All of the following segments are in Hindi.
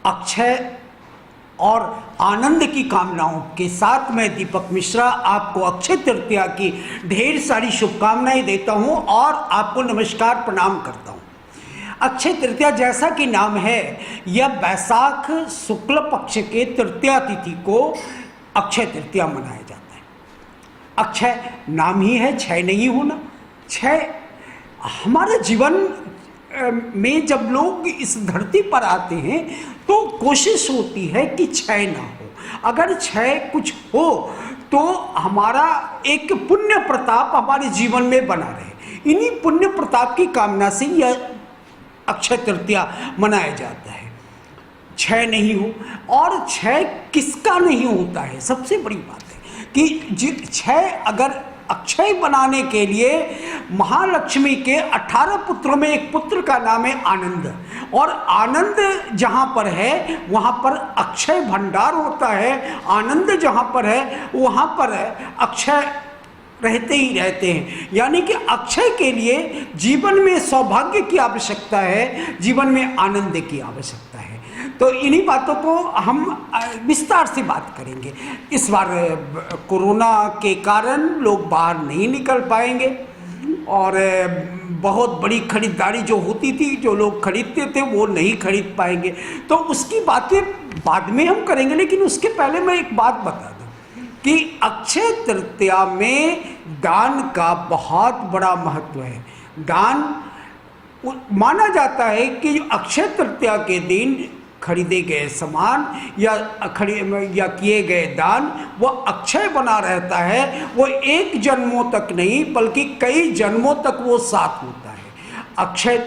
अक्षय और आनंद की कामनाओं के साथ मैं दीपक मिश्रा आपको अक्षय तृतीया की ढेर सारी शुभकामनाएं देता हूं और आपको नमस्कार प्रणाम करता हूं। अक्षय तृतीया जैसा कि नाम है, यह बैसाख शुक्ल पक्ष के तृतीया तिथि को अक्षय तृतीया मनाया जाता है। अक्षय नाम ही है, क्षय नहीं होना। क्षय हमारे जीवन में जब लोग इस धरती पर आते हैं तो कोशिश होती है कि क्षय ना हो। अगर क्षय कुछ हो तो हमारा एक पुण्य प्रताप हमारे जीवन में बना रहे। इन्हीं पुण्य प्रताप की कामना से यह अक्षय तृतीया मनाया जाता है। क्षय नहीं हो, और क्षय किसका नहीं होता है, सबसे बड़ी बात है कि क्षय अगर अक्षय बनाने के लिए महालक्ष्मी के 18 पुत्रों में एक पुत्र का नाम है आनंद, और आनंद जहाँ पर है वहाँ पर अक्षय भंडार होता है। आनंद जहाँ पर है वहाँ पर अक्षय रहते ही रहते हैं। यानी कि अक्षय के लिए जीवन में सौभाग्य की आवश्यकता है, जीवन में आनंद की आवश्यकता है। तो इन्हीं बातों को हम विस्तार से बात करेंगे। इस बार कोरोना के कारण लोग बाहर नहीं निकल पाएंगे और बहुत बड़ी खरीदारी जो होती थी, जो लोग खरीदते थे वो नहीं खरीद पाएंगे। तो उसकी बातें बाद में हम करेंगे, लेकिन उसके पहले मैं एक बात बता दूं कि अक्षय तृतीया में दान का बहुत बड़ा महत्व है। दान माना जाता है कि अक्षय तृतीया के दिन खरीदे गए सामान या किए गए दान वह अक्षय बना रहता है। वो एक जन्मों तक नहीं बल्कि कई जन्मों तक वो साथ होता है। अक्षय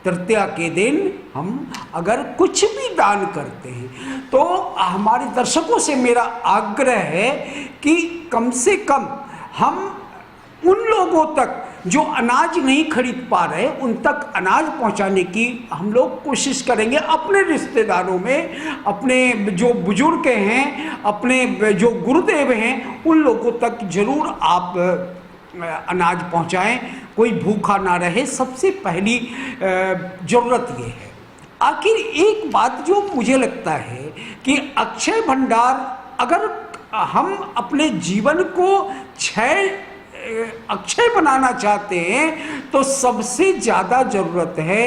तृतीया के दिन हम अगर कुछ भी दान करते हैं तो हमारे दर्शकों से मेरा आग्रह है कि कम से कम हम उन लोगों तक जो अनाज नहीं खरीद पा रहे उन तक अनाज पहुंचाने की हम लोग कोशिश करेंगे। अपने रिश्तेदारों में, अपने जो बुजुर्ग हैं, अपने जो गुरुदेव हैं, उन लोगों तक जरूर आप अनाज पहुंचाएं, कोई भूखा ना रहे। सबसे पहली ज़रूरत ये है। आखिर एक बात जो मुझे लगता है कि अक्षय भंडार अगर हम अपने जीवन को अक्षय बनाना चाहते हैं तो सबसे ज़्यादा ज़रूरत है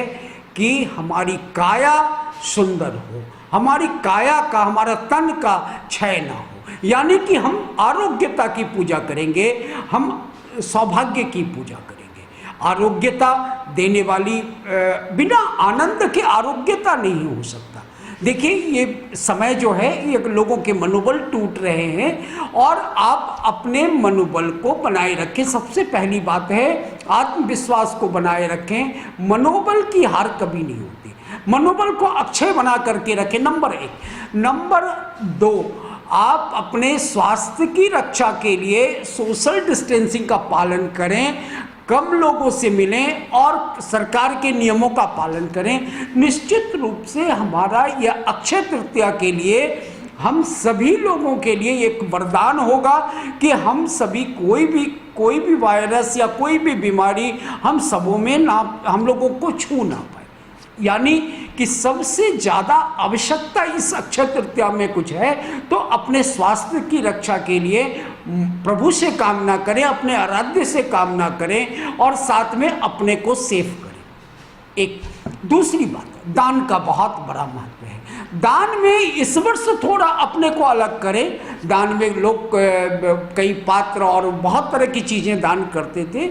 कि हमारी काया सुंदर हो, हमारी काया का, हमारा तन का क्षय ना हो। यानी कि हम आरोग्यता की पूजा करेंगे, हम सौभाग्य की पूजा करेंगे। आरोग्यता देने वाली, बिना आनंद के आरोग्यता नहीं हो सकता। देखिए ये समय जो है ये लोगों के मनोबल टूट रहे हैं और आप अपने मनोबल को बनाए रखें। सबसे पहली बात है आत्मविश्वास को बनाए रखें। मनोबल की हार कभी नहीं होती। मनोबल को अक्षय बना करके रखें, नंबर 1। नंबर 2, आप अपने स्वास्थ्य की रक्षा के लिए सोशल डिस्टेंसिंग का पालन करें, कम लोगों से मिलें और सरकार के नियमों का पालन करें। निश्चित रूप से हमारा यह अक्षय तृतीया के लिए हम सभी लोगों के लिए एक वरदान होगा कि हम सभी कोई भी वायरस या कोई भी बीमारी हम सबों में ना, हम लोगों को छू ना पाए। यानी कि सबसे ज़्यादा आवश्यकता इस अक्षय तृतीया में कुछ है तो अपने स्वास्थ्य की रक्षा के लिए प्रभु से कामना करें, अपने आराध्य से कामना करें और साथ में अपने को सेफ करें। एक दूसरी बात, दान का बहुत बड़ा महत्व है। दान में इस वर्ष थोड़ा अपने को अलग करें। दान में लोग कई पात्र और बहुत तरह की चीज़ें दान करते थे,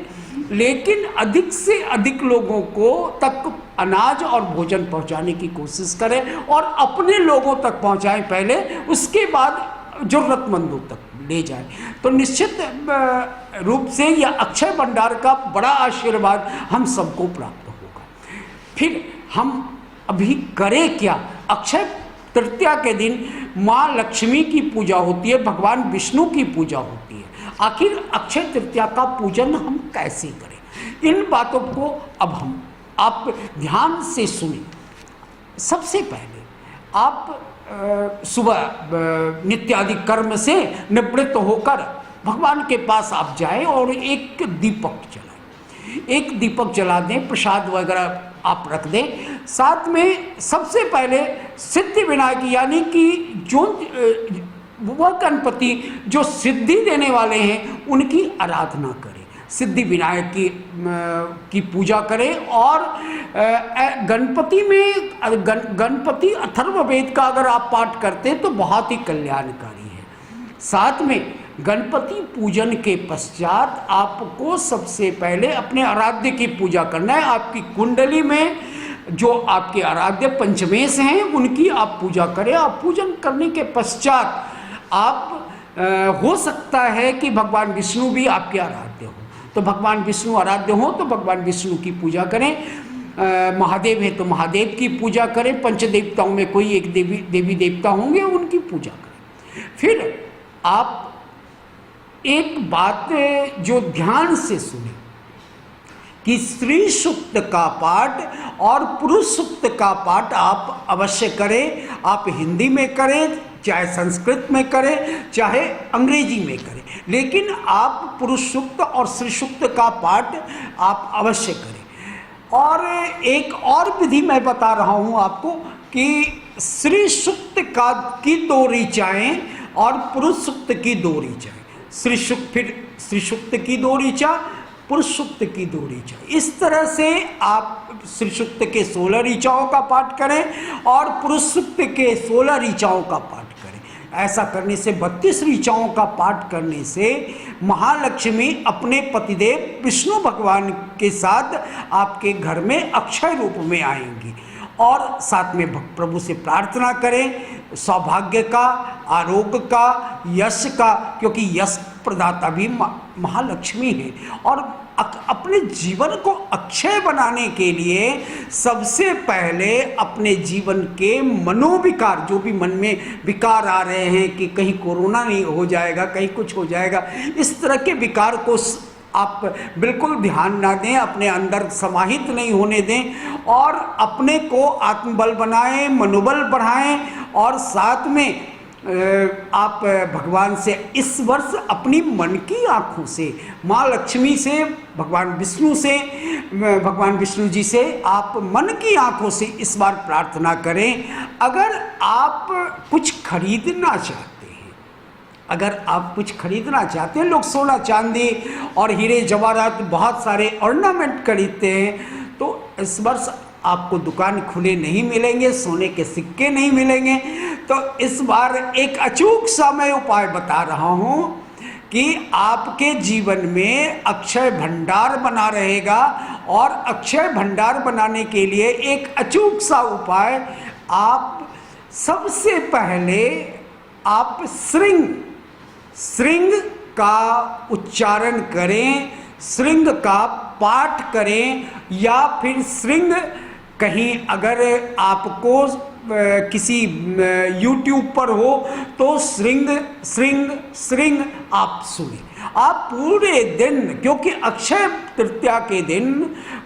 लेकिन अधिक से अधिक लोगों को तक अनाज और भोजन पहुंचाने की कोशिश करें और अपने लोगों तक पहुंचाएं पहले, उसके बाद ज़रूरतमंदों तक ले जाएं। तो निश्चित रूप से यह अक्षय भंडार का बड़ा आशीर्वाद हम सबको प्राप्त होगा। फिर हम अभी करें क्या? अक्षय तृतीया के दिन माँ लक्ष्मी की पूजा होती है, भगवान विष्णु की पूजा होती है। आखिर अक्षय तृतीया का पूजन हम कैसे करें, इन बातों को अब आप ध्यान से सुनिए। सबसे पहले आप सुबह नित्यादि कर्म से निवृत्त होकर भगवान के पास आप जाएं और एक दीपक जलाएं। एक दीपक जला दें, प्रसाद वगैरह आप रख दें। साथ में सबसे पहले सिद्धि विनायक यानी कि जो वह गणपति जो सिद्धि देने वाले हैं उनकी आराधना करें, सिद्धि विनायक की पूजा करें। और गणपति में गणपति अथर्ववेद का अगर आप पाठ करते हैं तो बहुत ही कल्याणकारी है। साथ में गणपति पूजन के पश्चात आपको सबसे पहले अपने आराध्य की पूजा करना है। आपकी कुंडली में जो आपके आराध्य पंचमेश हैं उनकी आप पूजा करें। आप पूजन करने के पश्चात आप हो सकता है कि भगवान विष्णु भी आपके आराध्य हो, तो भगवान विष्णु आराध्य हो तो भगवान विष्णु की पूजा करें। महादेव है तो महादेव की पूजा करें। पंचदेवताओं में कोई एक देवी देवता होंगे उनकी पूजा करें। फिर आप एक बात जो ध्यान से सुने कि स्त्री सूक्त का पाठ और पुरुष सूक्त का पाठ आप अवश्य करें। आप हिंदी में करें, चाहे संस्कृत में करें, चाहे अंग्रेजी में करें, लेकिन आप पुरुष सूक्त और स्त्री सूक्त का पाठ आप अवश्य करें। और एक और विधि मैं बता रहा हूं आपको कि स्त्री सूक्त की 2 ऋचाएं और पुरुष सूक्त की 2 ऋचाएं। स्त्री सूक्त की 2 ऋचा, पुरुष सूक्त की 2 ऋचा। इस तरह से आप स्त्री सूक्त के 16 ऋचाओं का पाठ करें और पुरुष सूक्त के 16 ऋचाओं का पाठ करें। ऐसा करने से 32 ऋचाओं का पाठ करने से महालक्ष्मी अपने पतिदेव विष्णु भगवान के साथ आपके घर में अक्षय रूप में आएंगी। और साथ में प्रभु से प्रार्थना करें सौभाग्य का, आरोग्य का, यश का, क्योंकि यश प्रदाता भी महालक्ष्मी है। और अपने जीवन को अक्षय बनाने के लिए सबसे पहले अपने जीवन के मनोविकार, जो भी मन में विकार आ रहे हैं कि कहीं कोरोना नहीं हो जाएगा, कहीं कुछ हो जाएगा, इस तरह के विकार को आप बिल्कुल ध्यान ना दें, अपने अंदर समाहित नहीं होने दें और अपने को आत्मबल बनाएं, मनोबल बढ़ाएं। और साथ में आप भगवान से इस वर्ष अपनी मन की आँखों से माँ लक्ष्मी से, भगवान विष्णु जी से आप मन की आँखों से इस बार प्रार्थना करें। अगर आप कुछ खरीदना चाहते हैं, अगर आप कुछ खरीदना चाहते हैं, लोग सोना चांदी और हीरे जवाहरात बहुत सारे ऑर्नामेंट खरीदते हैं, तो इस वर्ष आपको दुकान खुले नहीं मिलेंगे, सोने के सिक्के नहीं मिलेंगे। तो इस बार एक अचूक सा मैं उपाय बता रहा हूँ कि आपके जीवन में अक्षय भंडार बना रहेगा। और अक्षय भंडार बनाने के लिए एक अचूक सा उपाय, आप सबसे पहले आप श्रृंग का उच्चारण करें, श्रृंग का पाठ करें, या फिर श्रृंग कहीं अगर आपको किसी YouTube पर हो तो श्रृंग आप सुने। आप पूरे दिन, क्योंकि अक्षय तृतीया के दिन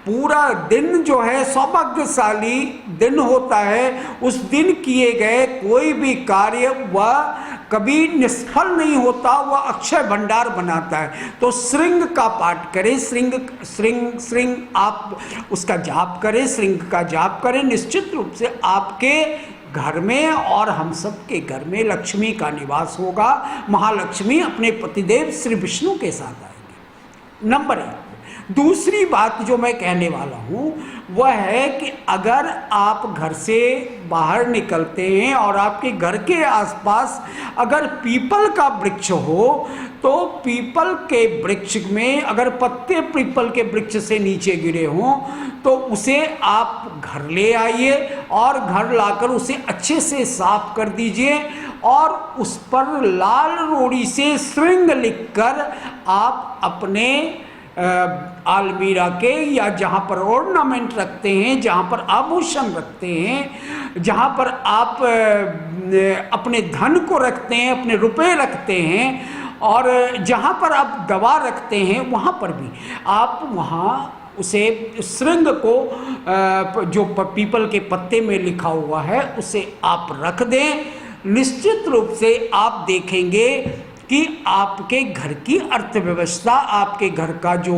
पूरा दिन जो है सौभाग्यशाली दिन होता है, उस दिन किए गए कोई भी कार्य वह कभी निष्फल नहीं होता, वह अक्षय भंडार बनाता है। तो श्रृंग का पाठ करें, श्रृंग आप उसका जाप करें, श्रृंग का जाप करें। निश्चित रूप से आपके घर में और हम सब के घर में लक्ष्मी का निवास होगा। महालक्ष्मी अपने पतिदेव श्री विष्णु के साथ आएंगे। नंबर 1। दूसरी बात जो मैं कहने वाला हूँ वह है कि अगर आप घर से बाहर निकलते हैं और आपके घर के आसपास अगर पीपल का वृक्ष हो, तो पीपल के वृक्ष में अगर पत्ते पीपल के वृक्ष से नीचे गिरे हों तो उसे आप घर ले आइए और घर लाकर उसे अच्छे से साफ कर दीजिए और उस पर लाल रोड़ी से श्रृंग लिखकर आप अपने आलमीरा के या जहाँ पर ऑर्नामेंट रखते हैं, जहाँ पर आभूषण रखते हैं, जहाँ पर आप अपने धन को रखते हैं, अपने रुपए रखते हैं और जहाँ पर आप दवा रखते हैं, वहाँ पर भी आप वहाँ उसे श्रृंग को जो पीपल के पत्ते में लिखा हुआ है उसे आप रख दें। निश्चित रूप से आप देखेंगे कि आपके घर की अर्थव्यवस्था, आपके घर का जो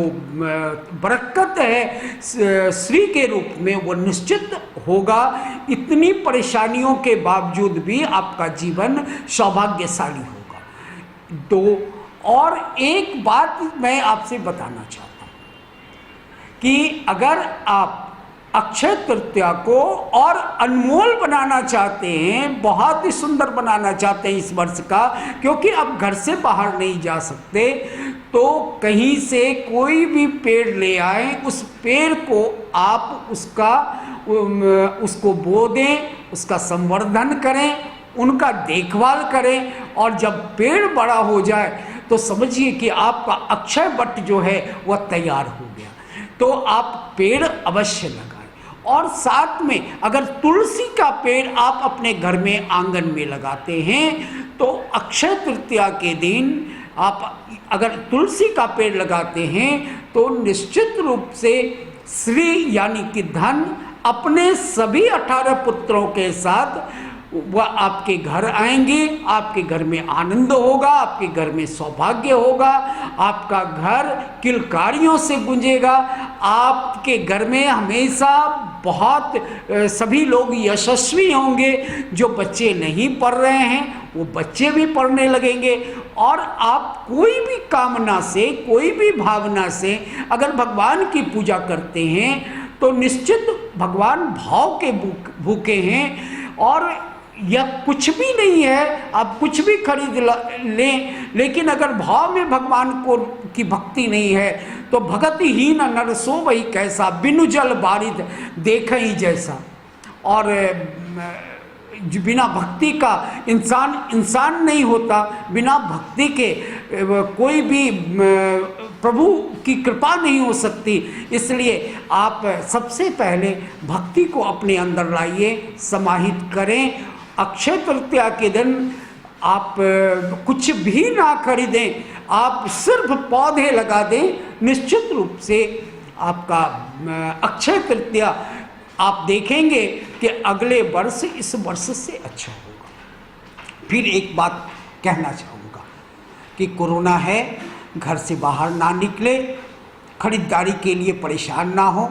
बरकत है श्री के रूप में, वो निश्चित होगा। इतनी परेशानियों के बावजूद भी आपका जीवन सौभाग्यशाली होगा। और एक बात मैं आपसे बताना चाहता हूँ कि अगर आप अक्षय तृतीया को और अनमोल बनाना चाहते हैं, बहुत ही सुंदर बनाना चाहते हैं इस वर्ष का, क्योंकि आप घर से बाहर नहीं जा सकते, तो कहीं से कोई भी पेड़ ले आए, उस पेड़ को आप उसको बो दें, उसका संवर्धन करें, उनका देखभाल करें, और जब पेड़ बड़ा हो जाए तो समझिए कि आपका अक्षय वट जो है वह तैयार हो गया। तो आप पेड़ अवश्य लगाएं। और साथ में अगर तुलसी का पेड़ आप अपने घर में आंगन में लगाते हैं तो अक्षय तृतीया के दिन आप अगर तुलसी का पेड़ लगाते हैं तो निश्चित रूप से श्री यानी कि धन अपने सभी 18 पुत्रों के साथ वह आपके घर आएंगे, आपके घर में आनंद होगा, आपके घर में सौभाग्य होगा, आपका घर किलकारियों से गूंजेगा, आपके घर में हमेशा बहुत सभी लोग यशस्वी होंगे। जो बच्चे नहीं पढ़ रहे हैं वो बच्चे भी पढ़ने लगेंगे, और आप कोई भी कामना से, कोई भी भावना से अगर भगवान की पूजा करते हैं तो निश्चित भगवान भाव के भूखे हैं। और यह कुछ भी नहीं है, आप कुछ भी खरीद लें, लेकिन अगर भाव में भगवान को की भक्ति नहीं है तो भगतिहीन नर सो वही कैसा, बिनु जल बारिद देख ही जैसा। और बिना भक्ति का इंसान नहीं होता, बिना भक्ति के कोई भी प्रभु की कृपा नहीं हो सकती। इसलिए आप सबसे पहले भक्ति को अपने अंदर लाइए, समाहित करें। अक्षय तृतीया के दिन आप कुछ भी ना खरीदें, आप सिर्फ पौधे लगा दें, निश्चित रूप से आपका अक्षय तृतीया आप देखेंगे कि अगले वर्ष इस वर्ष से अच्छा होगा। फिर एक बात कहना चाहूँगा कि कोरोना है, घर से बाहर ना निकले, खरीदारी के लिए परेशान ना हो।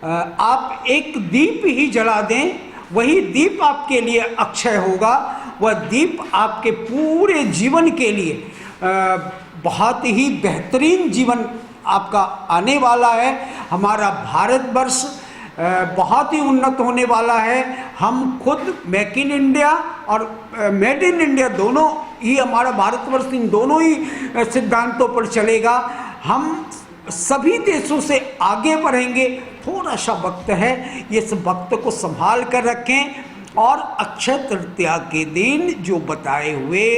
आप एक दीप ही जला दें, वही दीप आपके लिए अक्षय होगा। वह दीप आपके पूरे जीवन के लिए बहुत ही बेहतरीन जीवन आपका आने वाला है। हमारा भारतवर्ष बहुत ही उन्नत होने वाला है। हम खुद मेक इन इंडिया और मेड इन इंडिया दोनों ही, हमारा भारतवर्ष इन दोनों ही सिद्धांतों पर चलेगा। हम सभी देशों से आगे बढ़ेंगे। थोड़ा सा वक्त है, इस वक्त को संभाल कर रखें और अक्षय तृतीया के दिन जो बताए हुए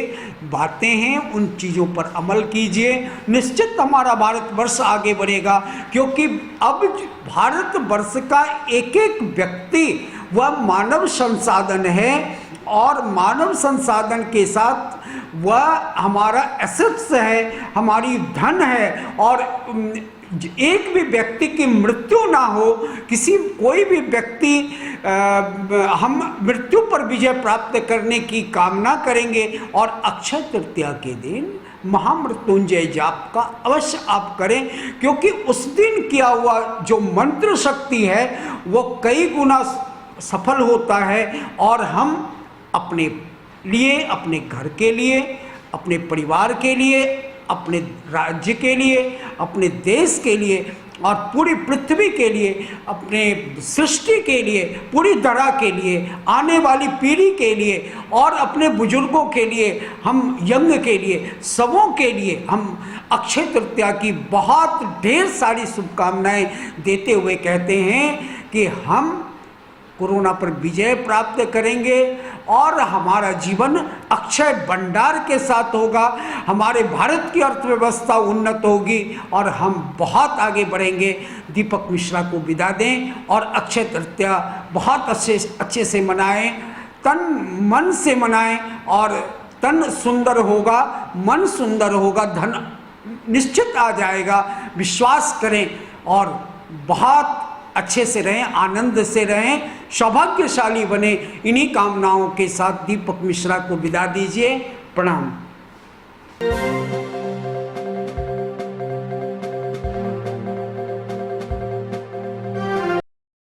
बातें हैं उन चीज़ों पर अमल कीजिए। निश्चित हमारा भारतवर्ष आगे बढ़ेगा, क्योंकि अब भारतवर्ष का एक एक व्यक्ति वह मानव संसाधन है, और मानव संसाधन के साथ वह हमारा एसेट्स है, हमारी धन है। और एक भी व्यक्ति की मृत्यु ना हो, कोई भी व्यक्ति हम मृत्यु पर विजय प्राप्त करने की कामना करेंगे। और अक्षय तृतीया के दिन महामृत्युंजय जाप का अवश्य आप करें, क्योंकि उस दिन किया हुआ जो मंत्र शक्ति है वो कई गुना सफल होता है। और हम अपने लिए, अपने घर के लिए, अपने परिवार के लिए, अपने राज्य के लिए, अपने देश के लिए और पूरी पृथ्वी के लिए, अपने सृष्टि के लिए, पूरी धरा के लिए, आने वाली पीढ़ी के लिए और अपने बुजुर्गों के लिए, हम यंग के लिए, सबों के लिए हम अक्षय तृतीया की बहुत ढेर सारी शुभकामनाएं देते हुए कहते हैं कि हम कोरोना पर विजय प्राप्त करेंगे और हमारा जीवन अक्षय भंडार के साथ होगा। हमारे भारत की अर्थव्यवस्था उन्नत होगी और हम बहुत आगे बढ़ेंगे। दीपक मिश्रा को विदा दें और अक्षय तृतीया बहुत अच्छे से मनाएं, तन मन से मनाएं। और तन सुंदर होगा, मन सुंदर होगा, धन निश्चित आ जाएगा। विश्वास करें और बहुत अच्छे से रहें, आनंद से रहें, सौभाग्यशाली बने। इन्हीं कामनाओं के साथ दीपक मिश्रा को विदा दीजिए। प्रणाम। हैं।